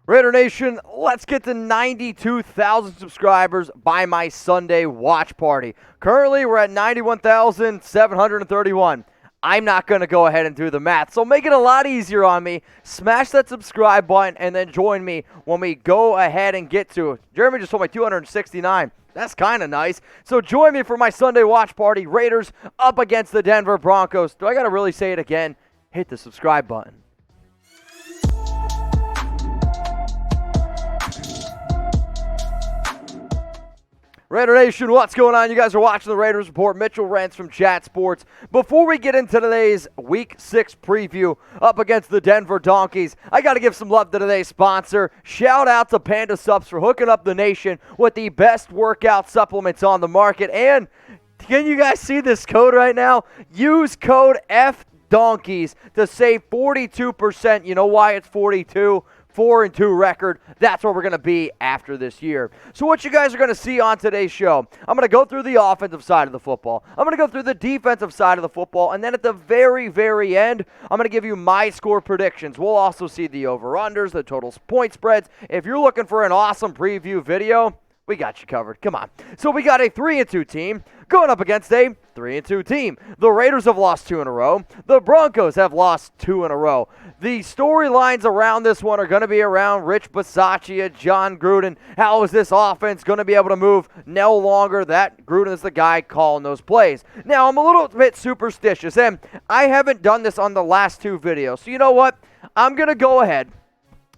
Raider Nation, let's get to 92,000 subscribers by my Sunday watch party. Currently, we're at 91,731. I'm not going to go ahead and do the math, so make it a lot easier on me. Smash that subscribe button and then join me when we go ahead and get to it. Jeremy just told me 269. That's kind of nice. So join me for my Sunday watch party. Raiders up against the Denver Broncos. Do I got to really say it again? Hit the subscribe button. Raider Nation, what's going on? You guys are watching the Raiders Report. Mitchell Rents from Chat Sports. Before we get into today's Week 6 preview up against the Denver Donkeys, I got to give some love to today's sponsor. Shout out to Panda Subs for hooking up the nation with the best workout supplements on the market. And can you guys see this code right now? Use code FDonkeys to save 42%. You know why it's 42? 4-2 record. That's where we're going to be after this year. So what you guys are going to see on today's show, I'm going to go through the offensive side of the football. I'm going to go through the defensive side of the football. And then at the very, very end, I'm going to give you my score predictions. We'll also see the over-unders, the total point spreads. If you're looking for an awesome preview video, we got you covered. Come on. So we got a 3-2 team going up against a 3-2 team. The Raiders have lost 2 in a row. The Broncos have lost 2 in a row. The storylines around this one are going to be around Rich Bisaccia, John Gruden. How is this offense going to be able to move? No longer that Gruden is the guy calling those plays. Now, I'm a little bit superstitious, and I haven't done this on the last 2 videos. So you know what? I'm going to go ahead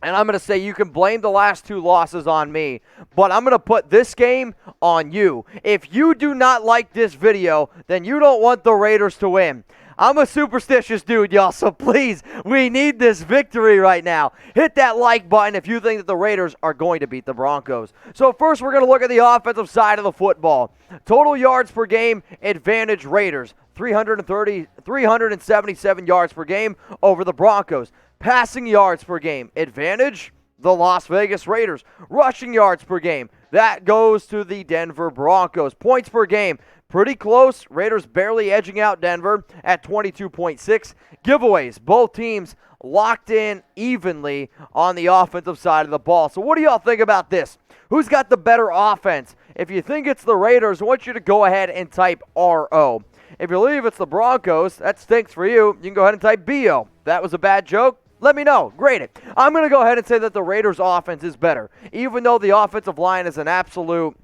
and I'm going to say you can blame the last 2 losses on me, but I'm going to put this game on you. If you do not like this video, then you don't want the Raiders to win. I'm a superstitious dude, y'all, so please, we need this victory right now. Hit that like button if you think that the Raiders are going to beat the Broncos. So first, we're going to look at the offensive side of the football. Total yards per game, advantage Raiders. 377 yards per game over the Broncos. Passing yards per game, advantage the Las Vegas Raiders. Rushing yards per game, that goes to the Denver Broncos. Points per game, pretty close. Raiders barely edging out Denver at 22.6. Giveaways, both teams locked in evenly on the offensive side of the ball. So what do y'all think about this? Who's got the better offense? If you think it's the Raiders, I want you to go ahead and type RO. If you believe it's the Broncos, that stinks for you. You can go ahead and type BO. That was a bad joke. Let me know. Grade it. I'm going to go ahead and say that the Raiders' offense is better. Even though the offensive line is an absolute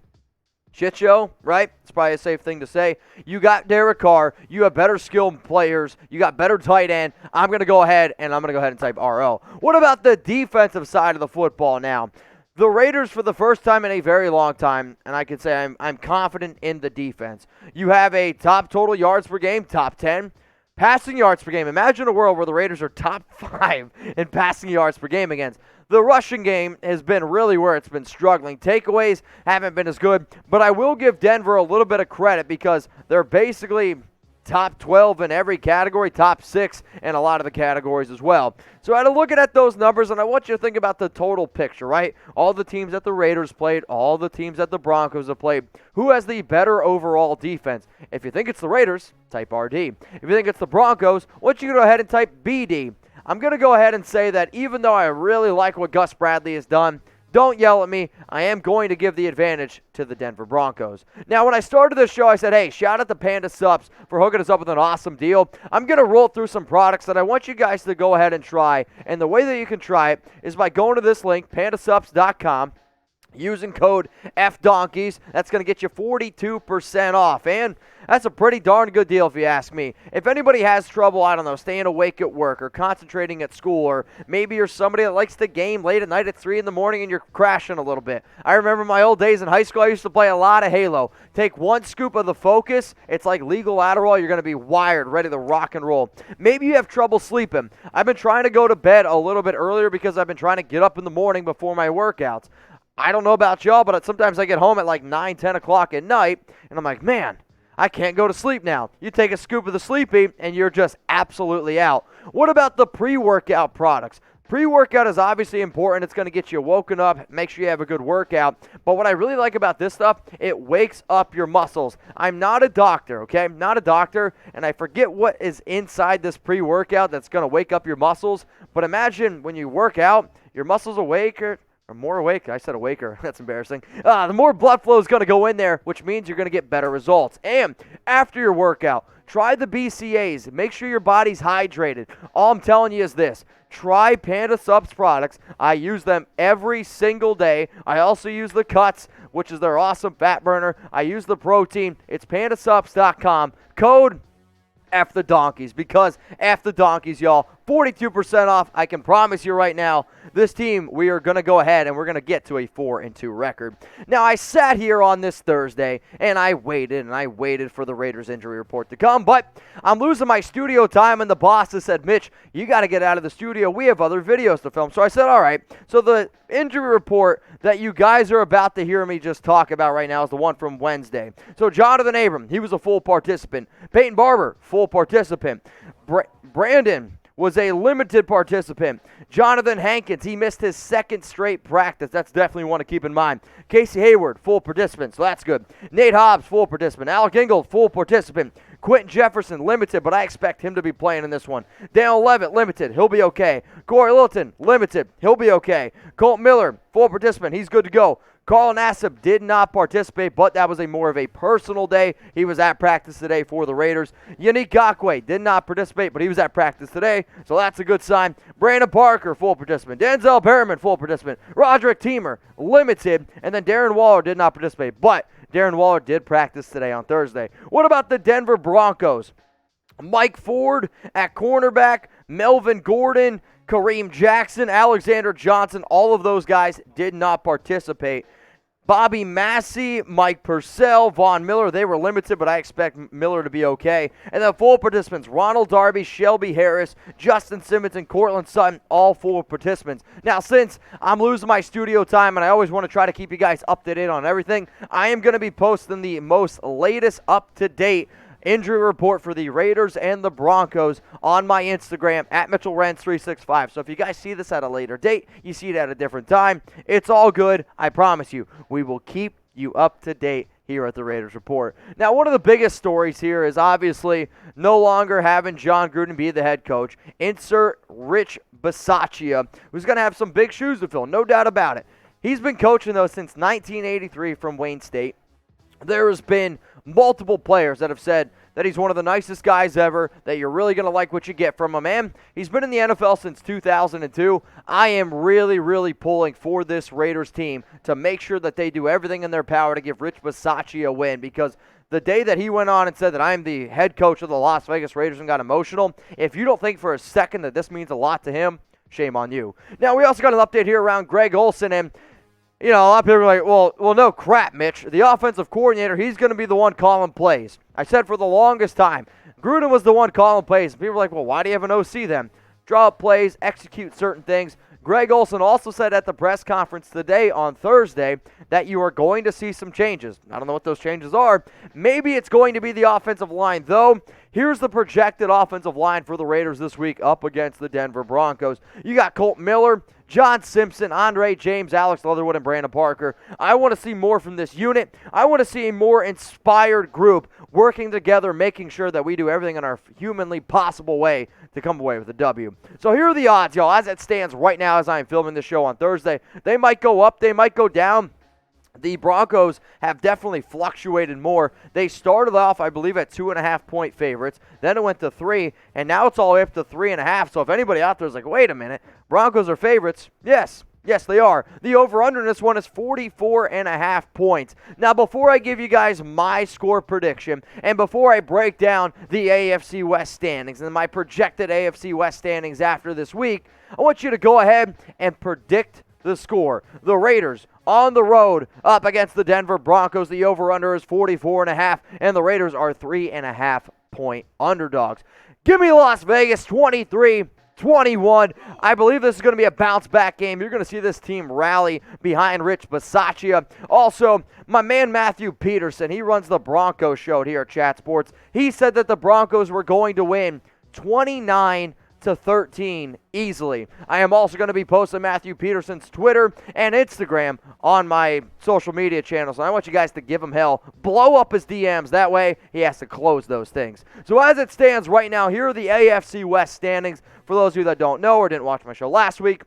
shit show, right? It's probably a safe thing to say. You got Derek Carr. You have better skilled players. You got better tight end. I'm going to go ahead and type RO. What about the defensive side of the football now? The Raiders, for the first time in a very long time, and I can say I'm confident in the defense. You have a top total yards per game, top 10. Passing yards per game. Imagine a world where the Raiders are top 5 in passing yards per game against. The rushing game has been really where it's been struggling. Takeaways haven't been as good, but I will give Denver a little bit of credit because they're basically top 12 in every category, top 6 in a lot of the categories as well. So I had to look at those numbers, and I want you to think about the total picture, right? All the teams that the Raiders played, all the teams that the Broncos have played. Who has the better overall defense? If you think it's the Raiders, type RD. If you think it's the Broncos, I want you to go ahead and type BD. I'm going to go ahead and say that even though I really like what Gus Bradley has done, don't yell at me. I am going to give the advantage to the Denver Broncos. Now, when I started this show, I said, hey, shout out to Panda Subs for hooking us up with an awesome deal. I'm going to roll through some products that I want you guys to go ahead and try. And the way that you can try it is by going to this link, pandasubs.com, using code FDonkeys. That's going to get you 42% off. And that's a pretty darn good deal if you ask me. If anybody has trouble, I don't know, staying awake at work or concentrating at school, or maybe you're somebody that likes to game late at night at 3 in the morning and you're crashing a little bit. I remember my old days in high school, I used to play a lot of Halo. Take one scoop of the Focus, it's like legal Adderall, you're going to be wired, ready to rock and roll. Maybe you have trouble sleeping. I've been trying to go to bed a little bit earlier because I've been trying to get up in the morning before my workouts. I don't know about y'all, but sometimes I get home at like 9, 10 o'clock at night, and I'm like, man, I can't go to sleep now. You take a scoop of the Sleepy, and you're just absolutely out. What about the pre-workout products? Pre-workout is obviously important. It's going to get you woken up, make sure you have a good workout. But what I really like about this stuff, it wakes up your muscles. I'm not a doctor, okay? I'm not a doctor, and I forget what is inside this pre-workout that's going to wake up your muscles. But imagine when you work out, your muscles awake or more awake. I said awaker. That's embarrassing. The more blood flow is going to go in there, which means you're going to get better results. And after your workout, try the BCAAs. Make sure your body's hydrated. All I'm telling you is this. Try Panda Subs products. I use them every single day. I also use the Cuts, which is their awesome fat burner. I use the protein. It's pandasubs.com. Code F the Donkeys, because F the Donkeys, y'all. 42% off. I can promise you right now, this team, we are going to go ahead and we're going to get to a 4-2 record. Now, I sat here on this Thursday and I waited for the Raiders injury report to come, but I'm losing my studio time, and the boss has said, Mitch, you got to get out of the studio. We have other videos to film. So I said, all right. So the injury report that you guys are about to hear me just talk about right now is the one from Wednesday. So Johnathan Abram, he was a full participant. Peyton Barber, full participant. Brandon was a limited participant. Johnathan Hankins, he missed his second straight practice. That's definitely one to keep in mind. Casey Hayward, full participant, so that's good. Nate Hobbs, full participant. Alec Ingold, full participant. Quinton Jefferson, limited, but I expect him to be playing in this one. Daniel Leavitt, limited. He'll be okay. Cory Littleton, limited. He'll be okay. Kolton Miller, full participant. He's good to go. Nassib did not participate, but that was more of a personal day. He was at practice today for the Raiders. Yannick Ngakoue did not participate, but he was at practice today, so that's a good sign. Brandon Parker, full participant. Denzel Perryman, full participant. Roderic Teamer, limited. And then Darren Waller did not participate, but Darren Waller did practice today on Thursday. What about the Denver Broncos? Mike Ford at cornerback, Melvin Gordon, Kareem Jackson, Alexander Johnson, all of those guys did not participate. Bobby Massey, Mike Purcell, Von Miller, they were limited, but I expect Miller to be okay. And then full participants, Ronald Darby, Shelby Harris, Justin Simmons, and Cortland Sutton, all full participants. Now, since I'm losing my studio time and I always want to try to keep you guys up to date on everything, I am going to be posting the most latest up-to-date injury report for the Raiders and the Broncos on my Instagram at MitchellRens365. So if you guys see this at a later date, you see it at a different time, it's all good. I promise you, we will keep you up to date here at the Raiders Report. Now, one of the biggest stories here is obviously no longer having Jon Gruden be the head coach. Insert Rich Bisaccia, who's going to have some big shoes to fill, no doubt about it. He's been coaching, though, since 1983 from Wayne State. There has been multiple players that have said that he's one of the nicest guys ever, that you're really going to like what you get from him. And he's been in the NFL since 2002. I am really, really pulling for this Raiders team to make sure that they do everything in their power to give Rich Bisaccia a win, because the day that he went on and said that I'm the head coach of the Las Vegas Raiders and got emotional, if you don't think for a second that this means a lot to him, shame on you. Now, we also got an update here around Greg Olsen, and you know, a lot of people are like, well, no crap, Mitch. The offensive coordinator, he's going to be the one calling plays. I said for the longest time, Gruden was the one calling plays. And people are like, well, why do you have an OC then? Draw up plays, execute certain things. Greg Olsen also said at the press conference today on Thursday that you are going to see some changes. I don't know what those changes are. Maybe it's going to be the offensive line, though. Here's the projected offensive line for the Raiders this week up against the Denver Broncos. You got Kolton Miller, John Simpson, Andre James, Alex Leatherwood, and Brandon Parker. I want to see more from this unit. I want to see a more inspired group working together, making sure that we do everything in our humanly possible way to come away with a W. So here are the odds, y'all, as it stands right now as I am filming this show on Thursday. They might go up, they might go down. The Broncos have definitely fluctuated more. They started off, I believe, at 2.5-point favorites. Then it went to 3, and now it's all the way up to 3.5. So if anybody out there is like, wait a minute, Broncos are favorites, yes, they are. The over-under in this one is 44.5 points. Now, before I give you guys my score prediction, and before I break down the AFC West standings and my projected AFC West standings after this week, I want you to go ahead and predict the score. The Raiders on the road up against the Denver Broncos. The over-under is 44.5, and the Raiders are 3.5-point underdogs. Give me Las Vegas 23-21. I believe this is going to be a bounce-back game. You're going to see this team rally behind Rich Bisaccia. Also, my man Matthew Peterson, he runs the Broncos show here at Chat Sports. He said that the Broncos were going to win 29-14. 13 easily. I am also going to be posting Matthew Peterson's Twitter and Instagram on my social media channels. And I want you guys to give him hell. Blow up his DMs. That way, he has to close those things. So as it stands right now, here are the AFC West standings. For those of you that don't know or didn't watch my show last week,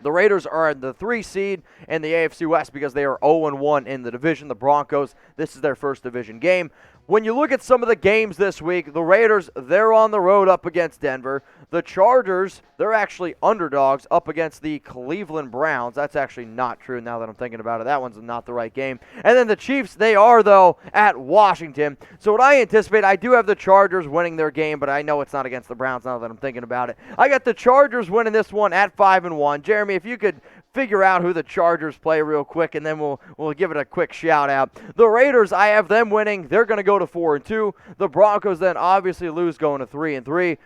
the Raiders are the 3 seed in the AFC West because they are 0-1 in the division. The Broncos, this is their first division game. When you look at some of the games this week, the Raiders, they're on the road up against Denver. The Chargers, they're actually underdogs up against the Cleveland Browns. That's actually not true now that I'm thinking about it. That one's not the right game. And then the Chiefs, they are, though, at Washington. So what I anticipate, I do have the Chargers winning their game, but I know it's not against the Browns now that I'm thinking about it. I got the Chargers winning this one at 5-1. Jeremy, if you could figure out who the Chargers play real quick, and then we'll give it a quick shout-out. The Raiders, I have them winning. They're going to go to 4-2. The Broncos then obviously lose, going to 3-3.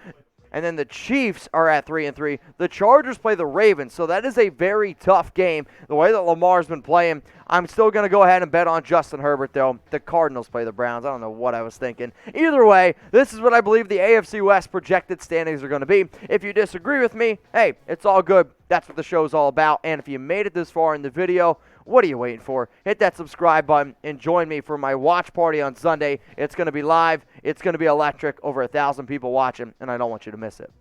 And then the Chiefs are at 3-3. The Chargers play the Ravens, so that is a very tough game. The way that Lamar's been playing, I'm still going to go ahead and bet on Justin Herbert, though. The Cardinals play the Browns. I don't know what I was thinking. Either way, this is what I believe the AFC West projected standings are going to be. If you disagree with me, hey, it's all good. That's what the show's all about. And if you made it this far in the video, what are you waiting for? Hit that subscribe button and join me for my watch party on Sunday. It's going to be live. It's going to be electric. Over 1,000 people watching, and I don't want you to miss it.